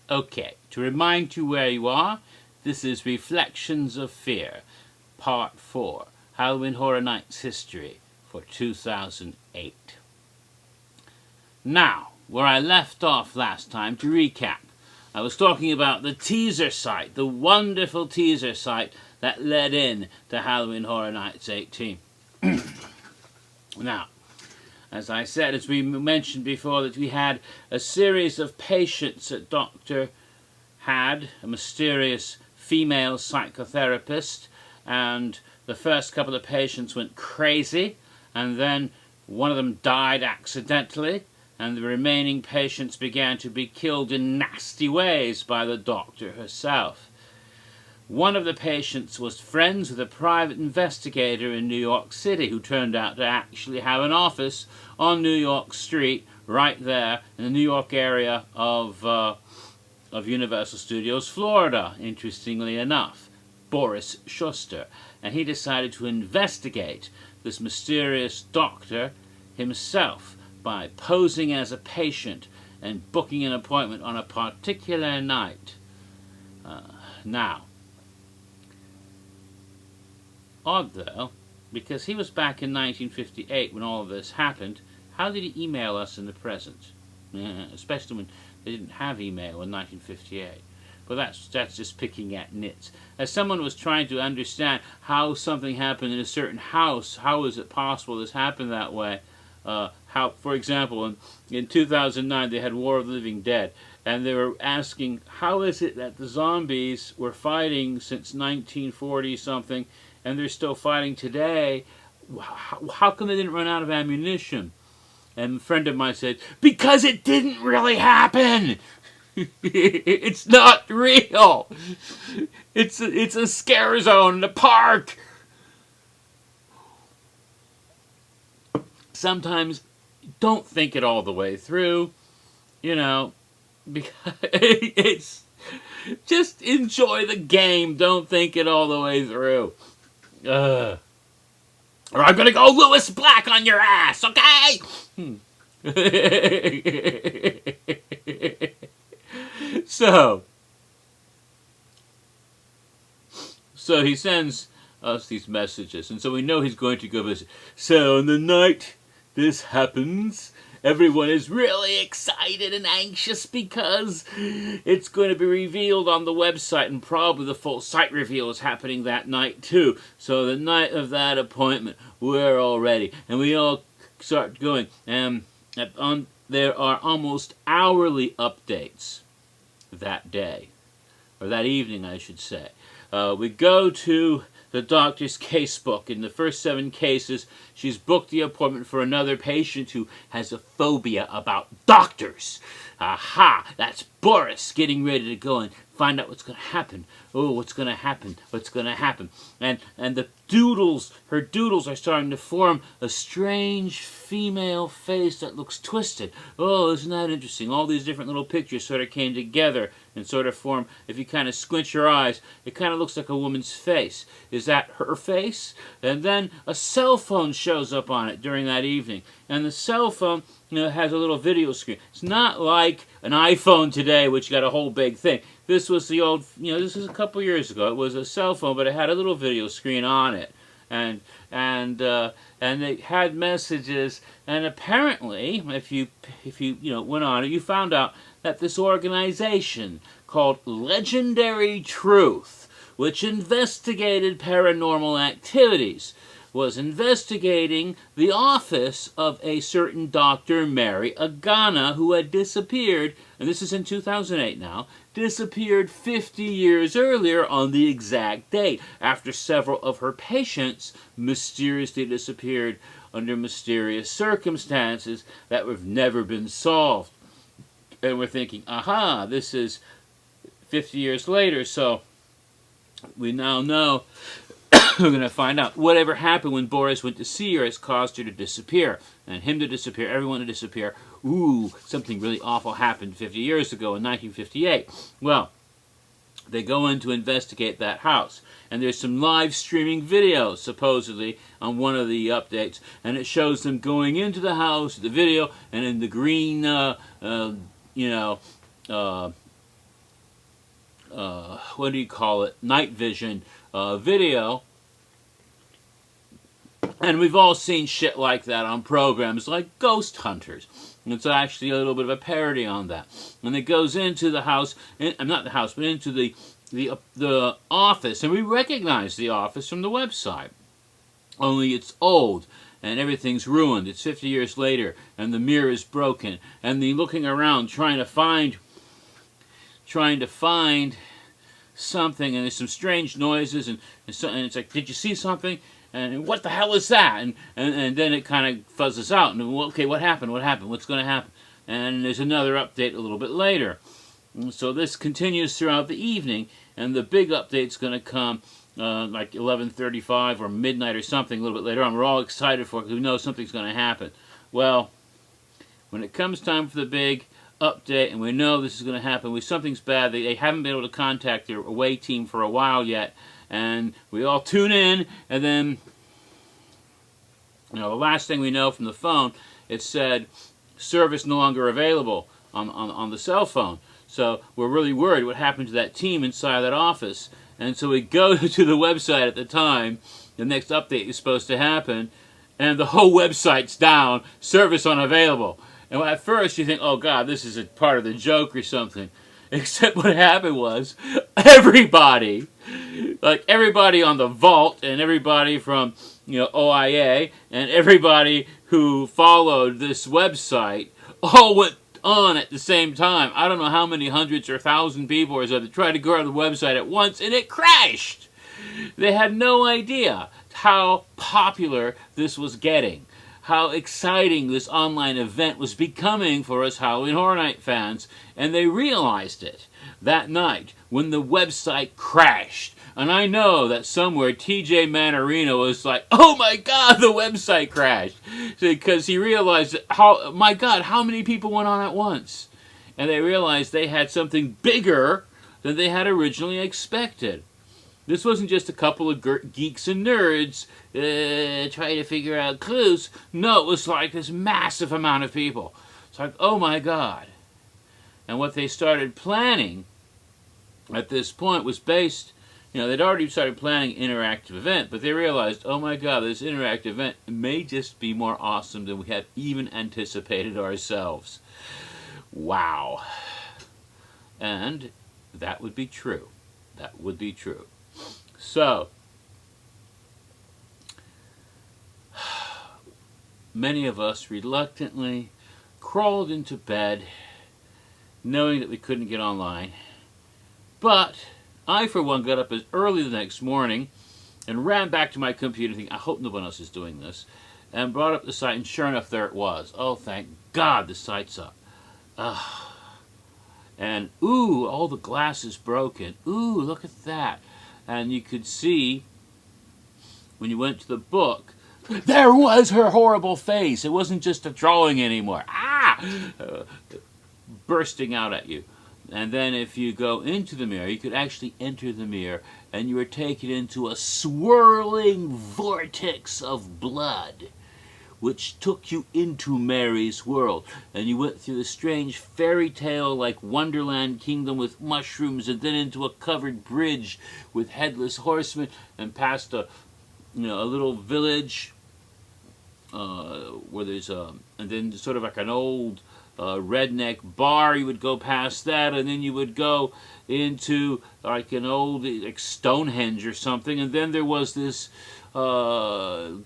Okay, to remind you where you are, this is Reflections of Fear, Part 4, Halloween Horror Nights History for 2008. Now, where I left off last time, to recap, I was talking about the teaser site, the wonderful teaser site that led in to Halloween Horror Nights 18. Now, as I said, as we mentioned before, that we had a series of patients that Dr. had, a mysterious female psychotherapist, and the first couple of patients went crazy, and then one of them died accidentally, and the remaining patients began to be killed in nasty ways by the doctor herself. One of the patients was friends with a private investigator in New York City who turned out to actually have an office on New York Street right there in the New York area of Universal Studios, Florida, interestingly enough, Boris Schuster. And he decided to investigate this mysterious doctor himself by posing as a patient and booking an appointment on a particular night. Now, odd though, because he was back in 1958 when all of this happened, how did he email us in the present? Especially when they didn't have email in 1958. But that's just picking at nits. As someone was trying to understand how something happened in a certain house, how is it possible this happened that way? How, for example, in 2009 they had War of the Living Dead, and they were asking, how is it that the zombies were fighting since 1940 something, and they're still fighting today? How come they didn't run out of ammunition? And a friend of mine said, because it didn't really happen. It's not real. It's a scare zone in the park. Sometimes don't think it all the way through, because it's just enjoy the game. Don't think it all the way through. Or I'm gonna go Lewis Black on your ass, okay? So he sends us these messages, and so we know he's going to go visit. So on the night this happens, everyone is really excited and anxious because it's going to be revealed on the website, and probably the full site reveal is happening that night too. So the night of that appointment, we're all ready, and we all start going. There are almost hourly updates that day, or that evening, I should say. We go to the doctor's casebook. In the first 7 cases, she's booked the appointment for another patient who has a phobia about doctors. Aha! That's Boris getting ready to go and find out what's going to happen. Oh, what's going to happen? What's going to happen? And the doodles, her doodles are starting to form a strange female face that looks twisted. Oh, isn't that interesting? All these different little pictures sort of came together and sort of form, if you kind of squint your eyes, it kind of looks like a woman's face. Is that her face? And then a cell phone shows up on it during that evening. And the cell phone, has a little video screen. It's not like an iPhone today, which got a whole big thing. This was the old, this was a couple years ago. It was a cell phone, but it had a little video screen on it. And it had messages, and apparently, if you went on it, you found out that this organization called Legendary Truth, which investigated paranormal activities, was investigating the office of a certain Dr. Mary Agana, who had disappeared, and this is in 2008 now, disappeared 50 years earlier on the exact date, after several of her patients mysteriously disappeared under mysterious circumstances that have never been solved. And we're thinking, aha, this is 50 years later, so we now know. We're going to find out whatever happened when Boris went to see her has caused her to disappear, and him to disappear, everyone to disappear. Ooh, something really awful happened 50 years ago in 1958. Well, they go in to investigate that house, and there's some live streaming videos, supposedly, on one of the updates, and it shows them going into the house, the video, and in the green, what do you call it, night vision video. And we've all seen shit like that on programs like Ghost Hunters. It's actually a little bit of a parody on that. And it goes into the house, not the house, but into the office. And we recognize the office from the website. Only it's old and everything's ruined. It's 50 years later and the mirror is broken. And the looking around trying to find something, and there's some strange noises, and it's like, did you see something? And what the hell is that? And then it kind of fuzzes out. And, well, okay, what happened? What happened? What's going to happen? And there's another update a little bit later. And so this continues throughout the evening, and the big update's going to come like 11:35 or midnight or something a little bit later on. We're all excited for it because we know something's going to happen. Well, when it comes time for the big update, and we know this is going to happen, something's bad. They haven't been able to contact their away team for a while yet. And we all tune in, and then, the last thing we know from the phone, it said, service no longer available on the cell phone. So we're really worried what happened to that team inside that office. And so we go to the website at the time, the next update is supposed to happen, and the whole website's down, service unavailable. And at first you think, oh God, this is a part of the joke or something. Except what happened was, everybody on the Vault, and everybody from, OIA, and everybody who followed this website, all went on at the same time. I don't know how many hundreds or thousand people or so that tried to go on the website at once, and it crashed. They had no idea how popular this was getting, how exciting this online event was becoming for us Halloween Horror Night fans, and they realized it that night when the website crashed. And I know that somewhere TJ Manarino was like, oh my God, the website crashed. Because he realized that how many people went on at once? And they realized they had something bigger than they had originally expected. This wasn't just a couple of geeks and nerds trying to figure out clues. No, it was like this massive amount of people. It's like, oh my God. And what they started planning at this point was based, they'd already started planning an interactive event, but they realized, oh my God, this interactive event may just be more awesome than we had even anticipated ourselves. Wow. And that would be true. That would be true. So, many of us reluctantly crawled into bed knowing that we couldn't get online. But I, for one, got up as early the next morning and ran back to my computer thinking, I hope no one else is doing this, and brought up the site, and sure enough, there it was. Oh, thank God the site's up. And, ooh, all the glass is broken. Ooh, look at that. And you could see, when you went to the book, there was her horrible face. It wasn't just a drawing anymore. Bursting out at you. And then if you go into the mirror, you could actually enter the mirror, and you were taken into a swirling vortex of blood, which took you into Mary's world. And you went through a strange fairy tale like Wonderland Kingdom with mushrooms, and then into a covered bridge with headless horsemen, and past a little village where there's and then sort of like an old redneck bar. You would go past that, and then you would go into like an old like Stonehenge or something, and then there was this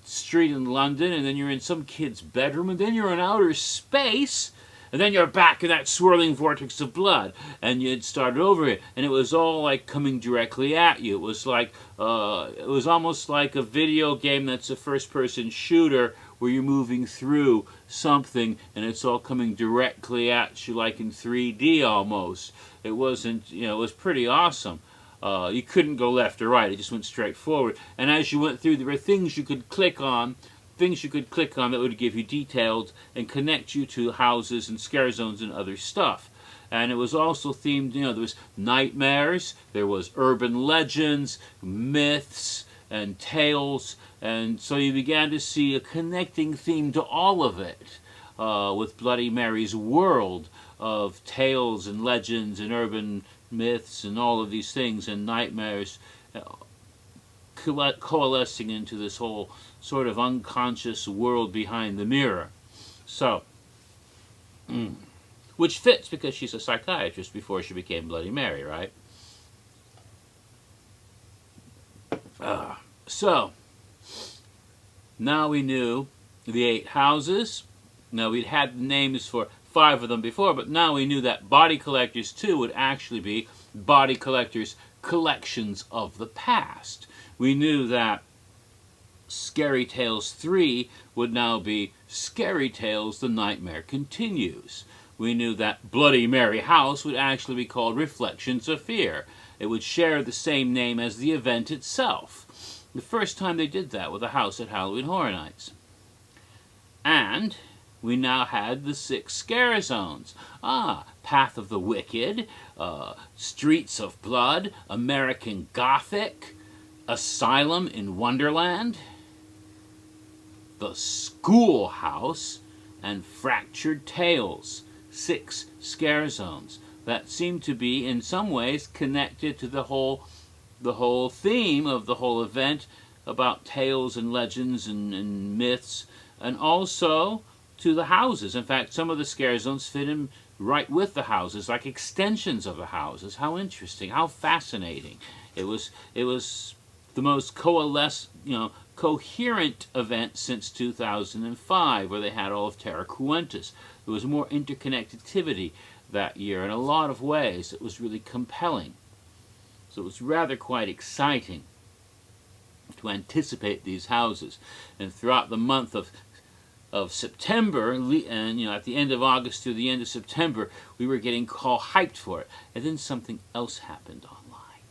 street in London, and then you're in some kid's bedroom, and then you're in outer space, and then you're back in that swirling vortex of blood, and you'd started over it, and it was all like coming directly at you. It was like it was almost like a video game that's a first-person shooter where you're moving through something and it's all coming directly at you, like in 3D almost. It wasn't, it was pretty awesome. You couldn't go left or right, it just went straight forward. And as you went through, there were things you could click on that would give you details and connect you to houses and scare zones and other stuff. And it was also themed, there was nightmares, there was urban legends, myths, and tales, and so you began to see a connecting theme to all of it, with Bloody Mary's world of tales and legends and urban myths and all of these things and nightmares coalescing into this whole sort of unconscious world behind the mirror. So, which fits because she's a psychiatrist before she became Bloody Mary, right? So, now we knew the 8 houses. Now, we'd had the names for 5 of them before, but now we knew that Body Collectors 2 would actually be Body Collectors Collections of the Past. We knew that Scary Tales 3 would now be Scary Tales The Nightmare Continues. We knew that Bloody Mary House would actually be called Reflections of Fear. It would share the same name as the event itself. The first time they did that with a house at Halloween Horror Nights. And we now had the 6 scare zones. Path of the Wicked, Streets of Blood, American Gothic, Asylum in Wonderland, The Schoolhouse, and Fractured Tales. 6 scare zones that seem to be in some ways connected to the whole theme of the whole event about tales and legends and myths, and also to the houses. In fact, some of the scare zones fit in right with the houses, like extensions of the houses. How interesting, how fascinating. It was the most coherent event since 2005, where they had all of Terra Cruentus. There was more interconnectivity that year in a lot of ways. It was really compelling. So it was rather quite exciting to anticipate these houses. And throughout the month of September, and at the end of August through the end of September, we were getting hyped for it. And then something else happened online.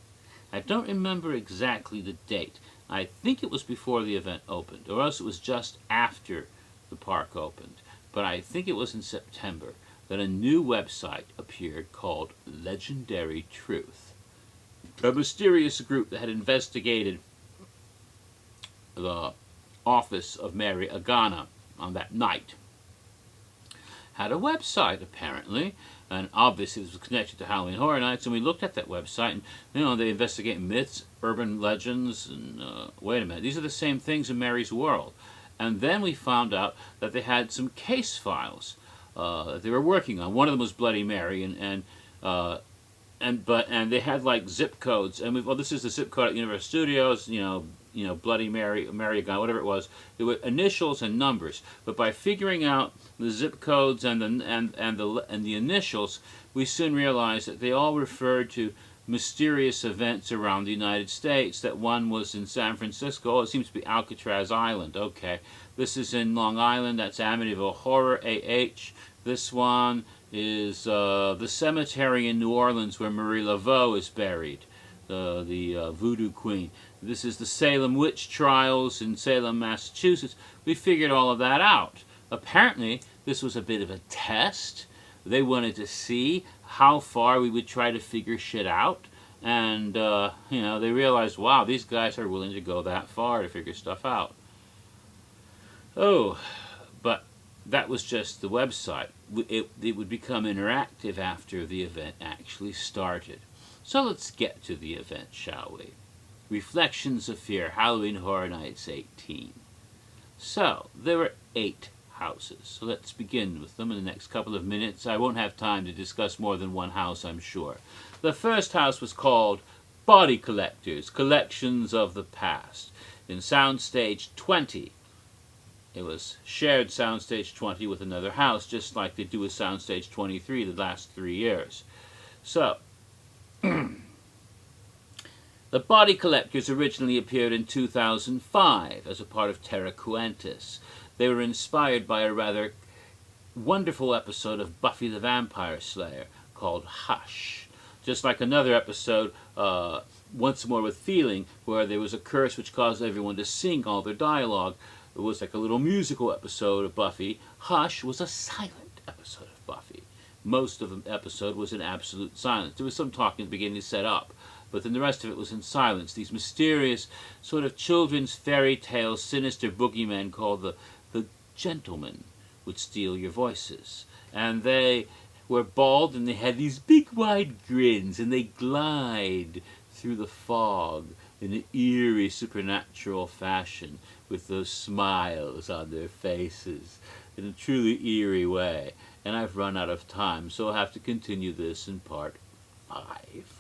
I don't remember exactly the date. I think it was before the event opened, or else it was just after the park opened. But I think it was in September that a new website appeared called Legendary Truth. A mysterious group that had investigated the office of Mary Agana on that night had a website, apparently, and obviously it was connected to Halloween Horror Nights, and we looked at that website, and they investigate myths, urban legends, and wait a minute, these are the same things in Mary's world. And then we found out that they had some case files that they were working on. One of them was Bloody Mary, and they had like zip codes, and this is the zip code at Universal Studios, Bloody Mary, Agana, whatever it was. There were initials and numbers, but by figuring out the zip codes and the initials, we soon realized that they all referred to mysterious events around the United States. That one was in San Francisco. It seems to be Alcatraz Island. Okay, this is in Long Island. That's Amityville Horror, AH. This one is the cemetery in New Orleans where Marie Laveau is buried, the Voodoo Queen. This is the Salem Witch Trials in Salem, Massachusetts. We figured all of that out. Apparently, this was a bit of a test. They wanted to see how far we would try to figure shit out. And, they realized, wow, these guys are willing to go that far to figure stuff out. Oh, but that was just the website. It would become interactive after the event actually started. So let's get to the event, shall we? Reflections of Fear, Halloween Horror Nights 18. So, there were 8 houses. So let's begin with them in the next couple of minutes. I won't have time to discuss more than one house, I'm sure. The first house was called Body Collectors, Collections of the Past. In Soundstage 20. It was shared Soundstage 20 with another house, just like they do with Soundstage 23 the last 3 years. So, the Body Collectors originally appeared in 2005 as a part of Terra Cruentus. They were inspired by a rather wonderful episode of Buffy the Vampire Slayer called Hush. Just like another episode, Once More with Feeling, where there was a curse which caused everyone to sing all their dialogue. It was like a little musical episode of Buffy. Hush was a silent episode of Buffy. Most of the episode was in absolute silence. There was some talking at the beginning to set up, but then the rest of it was in silence. These mysterious sort of children's fairy tale sinister boogeymen called the gentlemen would steal your voices. And they who are bald and they have these big wide grins and they glide through the fog in an eerie supernatural fashion with those smiles on their faces in a truly eerie way. And I've run out of time, so I'll have to continue this in part 5.